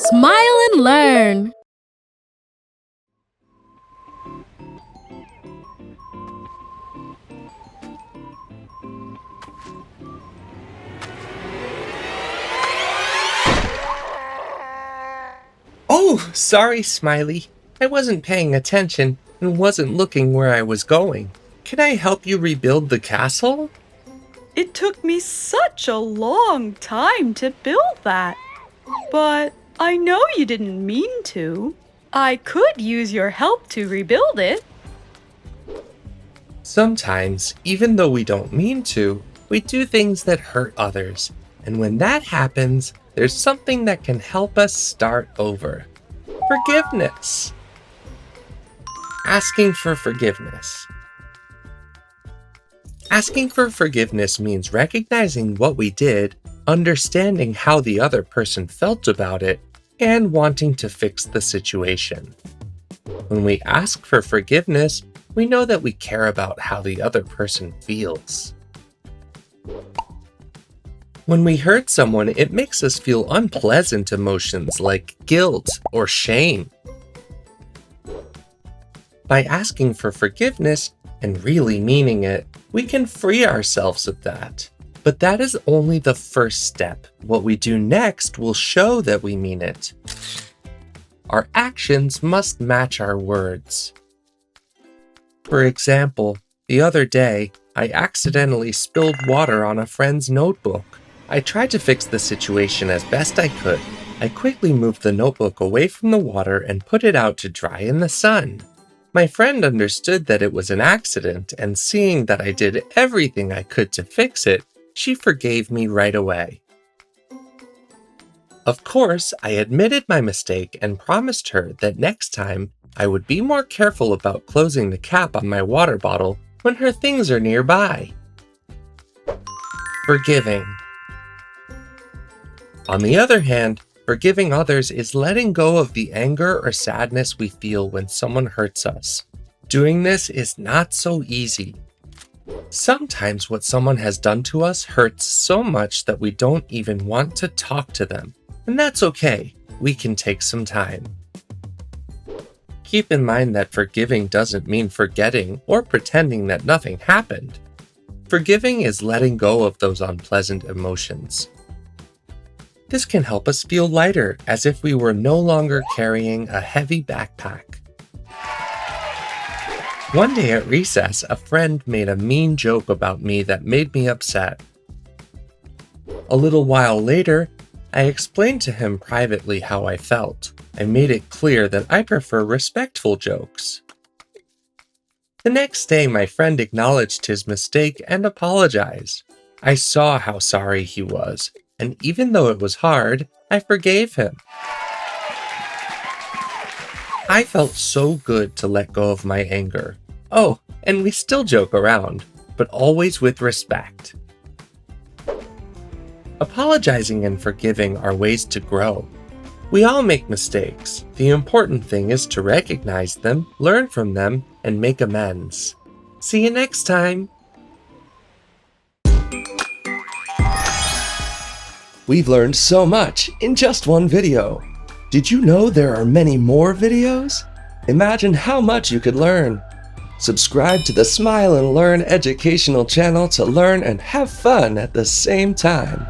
Smile and learn. Oh, sorry, Smiley. I wasn't paying attention and wasn't looking where I was going. Can I help you rebuild the castle? It took me such a long time to build that. But I know you didn't mean to. I could use your help to rebuild it. Sometimes, even though we don't mean to, we do things that hurt others. And when that happens, there's something that can help us start over. Forgiveness. Asking for forgiveness. Asking for forgiveness means recognizing what we did, understanding how the other person felt about it, and wanting to fix the situation. When we ask for forgiveness, we know that we care about how the other person feels. When we hurt someone, it makes us feel unpleasant emotions like guilt or shame. By asking for forgiveness and really meaning it, we can free ourselves of that. But that is only the first step. What we do next will show that we mean it. Our actions must match our words. For example, the other day, I accidentally spilled water on a friend's notebook. I tried to fix the situation as best I could. I quickly moved the notebook away from the water and put it out to dry in the sun. My friend understood that it was an accident, and seeing that I did everything I could to fix it, she forgave me right away. Of course, I admitted my mistake and promised her that next time I would be more careful about closing the cap on my water bottle when her things are nearby. Forgiving. On the other hand, forgiving others is letting go of the anger or sadness we feel when someone hurts us. Doing this is not so easy. Sometimes what someone has done to us hurts so much that we don't even want to talk to them. And that's okay. We can take some time. Keep in mind that forgiving doesn't mean forgetting or pretending that nothing happened. Forgiving is letting go of those unpleasant emotions. This can help us feel lighter, as if we were no longer carrying a heavy backpack. One day at recess, a friend made a mean joke about me that made me upset. A little while later, I explained to him privately how I felt. I made it clear that I prefer respectful jokes. The next day, my friend acknowledged his mistake and apologized. I saw how sorry he was, and even though it was hard, I forgave him. I felt so good to let go of my anger. Oh, and we still joke around, but always with respect. Apologizing and forgiving are ways to grow. We all make mistakes. The important thing is to recognize them, learn from them, and make amends. See you next time! We've learned so much in just one video. Did you know there are many more videos? Imagine how much you could learn. Subscribe to the Smile and Learn educational channel to learn and have fun at the same time.